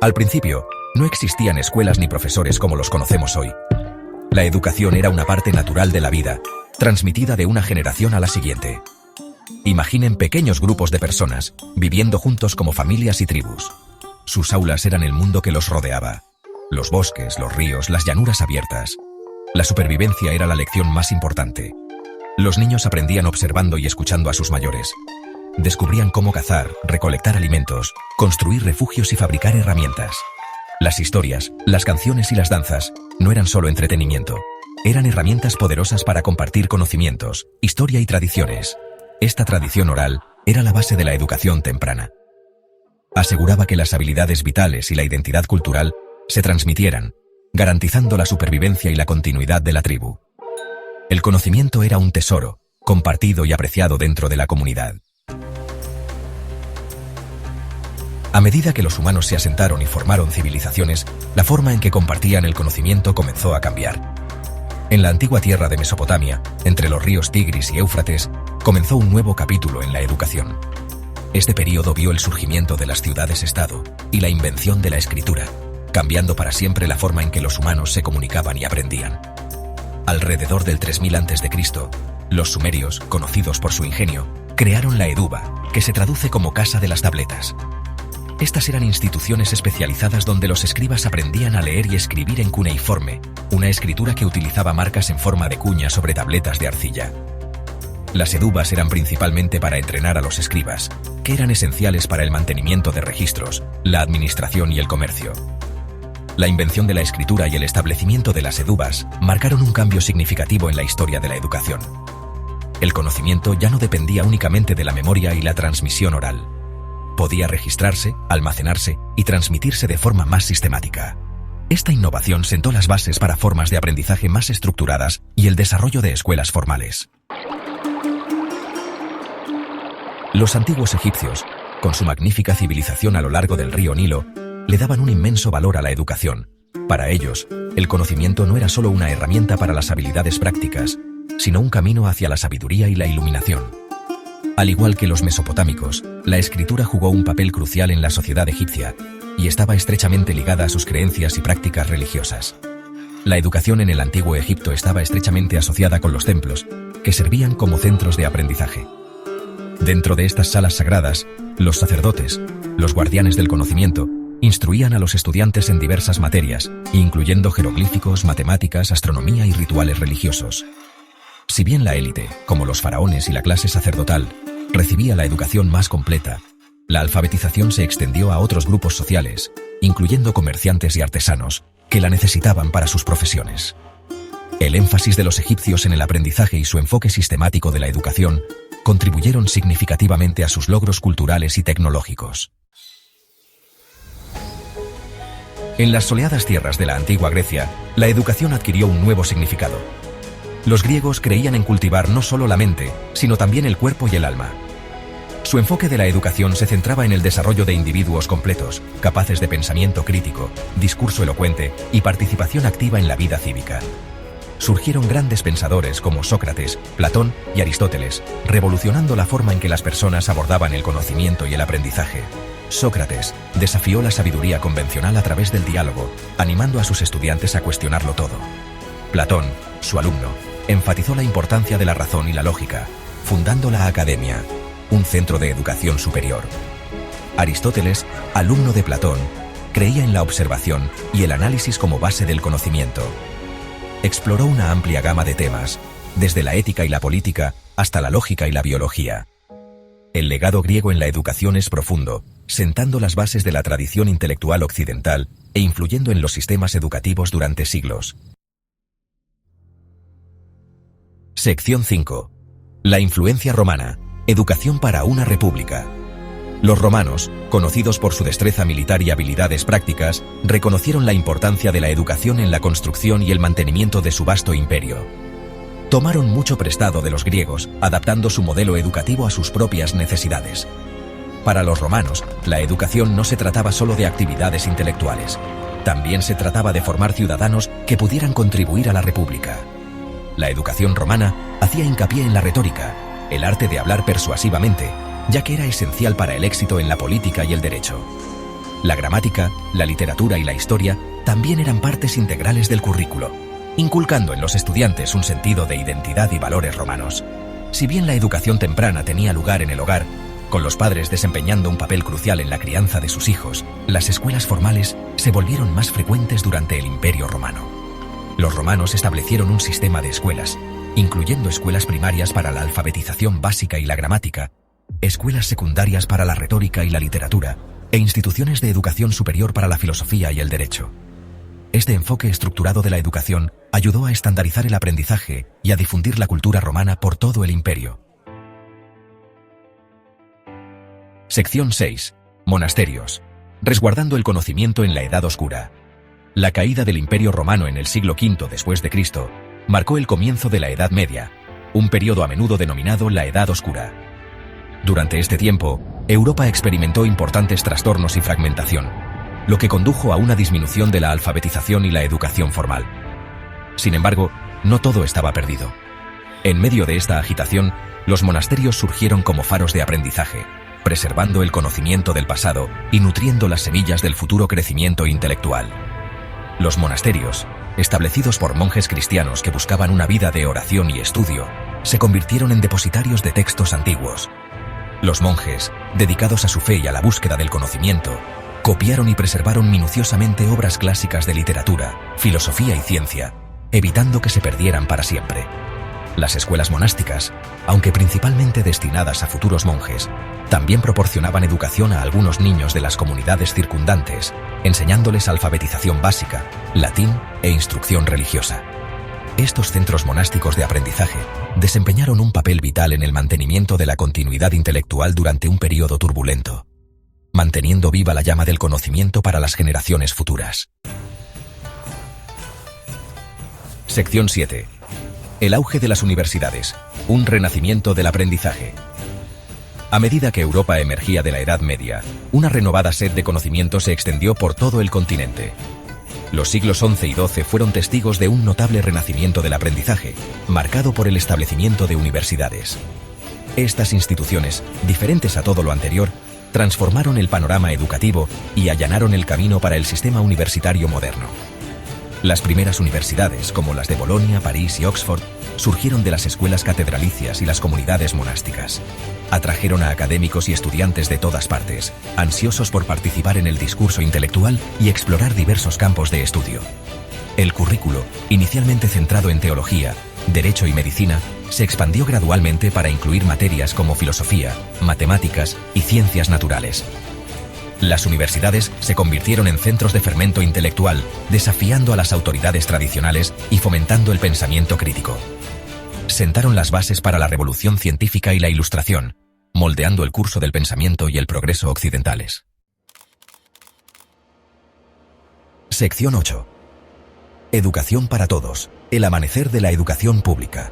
Al principio, no existían escuelas ni profesores como los conocemos hoy. La educación era una parte natural de la vida, transmitida de una generación a la siguiente. Imaginen pequeños grupos de personas, viviendo juntos como familias y tribus. Sus aulas eran el mundo que los rodeaba. Los bosques, los ríos, las llanuras abiertas. La supervivencia era la lección más importante. Los niños aprendían observando y escuchando a sus mayores. Descubrían cómo cazar, recolectar alimentos, construir refugios y fabricar herramientas. Las historias, las canciones y las danzas no eran solo entretenimiento. Eran herramientas poderosas para compartir conocimientos, historia y tradiciones. Esta tradición oral era la base de la educación temprana. Aseguraba que las habilidades vitales y la identidad cultural se transmitieran, garantizando la supervivencia y la continuidad de la tribu. El conocimiento era un tesoro, compartido y apreciado dentro de la comunidad. A medida que los humanos se asentaron y formaron civilizaciones, la forma en que compartían el conocimiento comenzó a cambiar. En la antigua tierra de Mesopotamia, entre los ríos Tigris y Éufrates, comenzó un nuevo capítulo en la educación. Este período vio el surgimiento de las ciudades-estado y la invención de la escritura, cambiando para siempre la forma en que los humanos se comunicaban y aprendían. Alrededor del 3000 a.C., los sumerios, conocidos por su ingenio, crearon la Eduba, que se traduce como casa de las tabletas. Estas eran instituciones especializadas donde los escribas aprendían a leer y escribir en cuneiforme, una escritura que utilizaba marcas en forma de cuña sobre tabletas de arcilla. Las edubas eran principalmente para entrenar a los escribas, que eran esenciales para el mantenimiento de registros, la administración y el comercio. La invención de la escritura y el establecimiento de las edubas marcaron un cambio significativo en la historia de la educación. El conocimiento ya no dependía únicamente de la memoria y la transmisión oral. Podía registrarse, almacenarse y transmitirse de forma más sistemática. Esta innovación sentó las bases para formas de aprendizaje más estructuradas y el desarrollo de escuelas formales. Los antiguos egipcios, con su magnífica civilización a lo largo del río Nilo, le daban un inmenso valor a la educación. Para ellos, el conocimiento no era solo una herramienta para las habilidades prácticas, sino un camino hacia la sabiduría y la iluminación. Al igual que los mesopotámicos, la escritura jugó un papel crucial en la sociedad egipcia y estaba estrechamente ligada a sus creencias y prácticas religiosas. La educación en el antiguo Egipto estaba estrechamente asociada con los templos, que servían como centros de aprendizaje. Dentro de estas salas sagradas, los sacerdotes, los guardianes del conocimiento, instruían a los estudiantes en diversas materias, incluyendo jeroglíficos, matemáticas, astronomía y rituales religiosos. Si bien la élite, como los faraones y la clase sacerdotal, recibía la educación más completa, la alfabetización se extendió a otros grupos sociales, incluyendo comerciantes y artesanos, que la necesitaban para sus profesiones. El énfasis de los egipcios en el aprendizaje y su enfoque sistemático de la educación contribuyeron significativamente a sus logros culturales y tecnológicos. En las soleadas tierras de la antigua Grecia, la educación adquirió un nuevo significado. Los griegos creían en cultivar no solo la mente, sino también el cuerpo y el alma. Su enfoque de la educación se centraba en el desarrollo de individuos completos, capaces de pensamiento crítico, discurso elocuente y participación activa en la vida cívica. Surgieron grandes pensadores como Sócrates, Platón y Aristóteles, revolucionando la forma en que las personas abordaban el conocimiento y el aprendizaje. Sócrates desafió la sabiduría convencional a través del diálogo, animando a sus estudiantes a cuestionarlo todo. Platón, su alumno, enfatizó la importancia de la razón y la lógica, fundando la Academia, un centro de educación superior. Aristóteles, alumno de Platón, creía en la observación y el análisis como base del conocimiento. Exploró una amplia gama de temas, desde la ética y la política hasta la lógica y la biología. El legado griego en la educación es profundo, sentando las bases de la tradición intelectual occidental e influyendo en los sistemas educativos durante siglos. Sección 5. La influencia romana. Educación para una república. Los romanos, conocidos por su destreza militar y habilidades prácticas, reconocieron la importancia de la educación en la construcción y el mantenimiento de su vasto imperio. Tomaron mucho prestado de los griegos, adaptando su modelo educativo a sus propias necesidades. Para los romanos, la educación no se trataba solo de actividades intelectuales. También se trataba de formar ciudadanos que pudieran contribuir a la república. La educación romana hacía hincapié en la retórica, el arte de hablar persuasivamente, ya que era esencial para el éxito en la política y el derecho. La gramática, la literatura y la historia también eran partes integrales del currículo, inculcando en los estudiantes un sentido de identidad y valores romanos. Si bien la educación temprana tenía lugar en el hogar, con los padres desempeñando un papel crucial en la crianza de sus hijos, las escuelas formales se volvieron más frecuentes durante el Imperio Romano. Los romanos establecieron un sistema de escuelas, incluyendo escuelas primarias para la alfabetización básica y la gramática, escuelas secundarias para la retórica y la literatura, e instituciones de educación superior para la filosofía y el derecho. Este enfoque estructurado de la educación ayudó a estandarizar el aprendizaje y a difundir la cultura romana por todo el imperio. Sección 6. Monasterios. Resguardando el conocimiento en la Edad Oscura. La caída del Imperio Romano en el siglo V después de Cristo marcó el comienzo de la Edad Media, un periodo a menudo denominado la Edad Oscura. Durante este tiempo, Europa experimentó importantes trastornos y fragmentación, lo que condujo a una disminución de la alfabetización y la educación formal. Sin embargo, no todo estaba perdido. En medio de esta agitación, los monasterios surgieron como faros de aprendizaje, preservando el conocimiento del pasado y nutriendo las semillas del futuro crecimiento intelectual. Los monasterios, establecidos por monjes cristianos que buscaban una vida de oración y estudio, se convirtieron en depositarios de textos antiguos. Los monjes, dedicados a su fe y a la búsqueda del conocimiento, copiaron y preservaron minuciosamente obras clásicas de literatura, filosofía y ciencia, evitando que se perdieran para siempre. Las escuelas monásticas, aunque principalmente destinadas a futuros monjes, también proporcionaban educación a algunos niños de las comunidades circundantes, enseñándoles alfabetización básica, latín e instrucción religiosa. Estos centros monásticos de aprendizaje desempeñaron un papel vital en el mantenimiento de la continuidad intelectual durante un periodo turbulento, manteniendo viva la llama del conocimiento para las generaciones futuras. Sección 7. El auge de las universidades, un renacimiento del aprendizaje. A medida que Europa emergía de la Edad Media, una renovada sed de conocimiento se extendió por todo el continente. Los siglos XI y XII fueron testigos de un notable renacimiento del aprendizaje, marcado por el establecimiento de universidades. Estas instituciones, diferentes a todo lo anterior, transformaron el panorama educativo y allanaron el camino para el sistema universitario moderno. Las primeras universidades, como las de Bolonia, París y Oxford, surgieron de las escuelas catedralicias y las comunidades monásticas. Atrajeron a académicos y estudiantes de todas partes, ansiosos por participar en el discurso intelectual y explorar diversos campos de estudio. El currículo, inicialmente centrado en teología, derecho y medicina, se expandió gradualmente para incluir materias como filosofía, matemáticas y ciencias naturales. Las universidades se convirtieron en centros de fermento intelectual, desafiando a las autoridades tradicionales y fomentando el pensamiento crítico. Sentaron las bases para la revolución científica y la ilustración, moldeando el curso del pensamiento y el progreso occidentales. Sección 8. Educación para todos, el amanecer de la educación pública.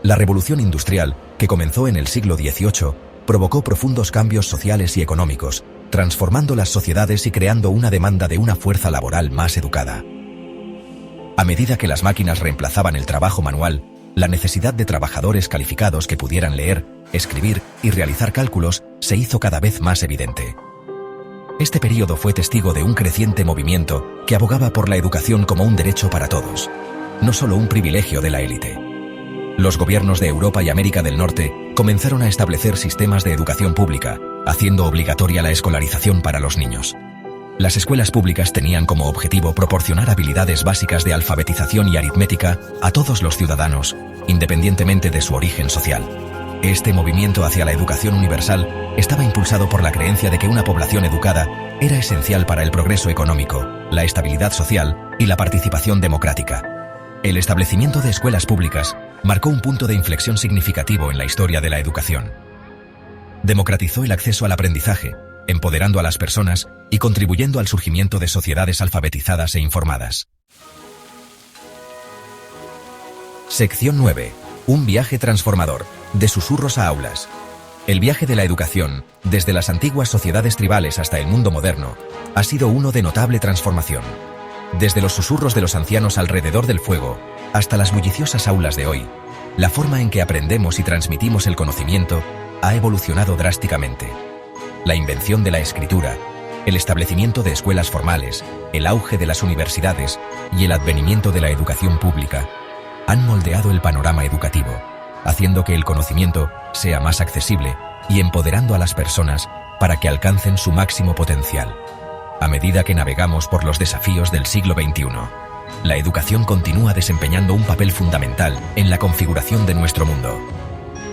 La revolución industrial, que comenzó en el siglo XVIII, provocó profundos cambios sociales y económicos, transformando las sociedades y creando una demanda de una fuerza laboral más educada. A medida que las máquinas reemplazaban el trabajo manual, la necesidad de trabajadores calificados que pudieran leer, escribir y realizar cálculos se hizo cada vez más evidente. Este período fue testigo de un creciente movimiento que abogaba por la educación como un derecho para todos, no solo un privilegio de la élite. Los gobiernos de Europa y América del Norte comenzaron a establecer sistemas de educación pública, haciendo obligatoria la escolarización para los niños. Las escuelas públicas tenían como objetivo proporcionar habilidades básicas de alfabetización y aritmética a todos los ciudadanos, independientemente de su origen social. Este movimiento hacia la educación universal estaba impulsado por la creencia de que una población educada era esencial para el progreso económico, la estabilidad social y la participación democrática. El establecimiento de escuelas públicas marcó un punto de inflexión significativo en la historia de la educación. Democratizó el acceso al aprendizaje, empoderando a las personas y contribuyendo al surgimiento de sociedades alfabetizadas e informadas. Sección 9. Un viaje transformador, de susurros a aulas. El viaje de la educación, desde las antiguas sociedades tribales hasta el mundo moderno, ha sido uno de notable transformación. Desde los susurros de los ancianos alrededor del fuego, hasta las bulliciosas aulas de hoy, la forma en que aprendemos y transmitimos el conocimiento ha evolucionado drásticamente. La invención de la escritura, El establecimiento de escuelas formales, el auge de las universidades y el advenimiento de la educación pública han moldeado el panorama educativo, haciendo que el conocimiento sea más accesible y empoderando a las personas para que alcancen su máximo potencial. A medida que navegamos por los desafíos del siglo XXI, la educación continúa desempeñando un papel fundamental en la configuración de nuestro mundo.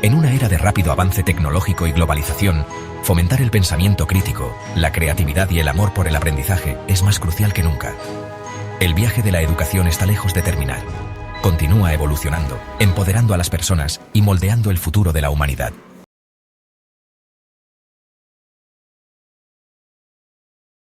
En una era de rápido avance tecnológico y globalización, fomentar el pensamiento crítico, la creatividad y el amor por el aprendizaje es más crucial que nunca. El viaje de la educación está lejos de terminar. Continúa evolucionando, empoderando a las personas y moldeando el futuro de la humanidad.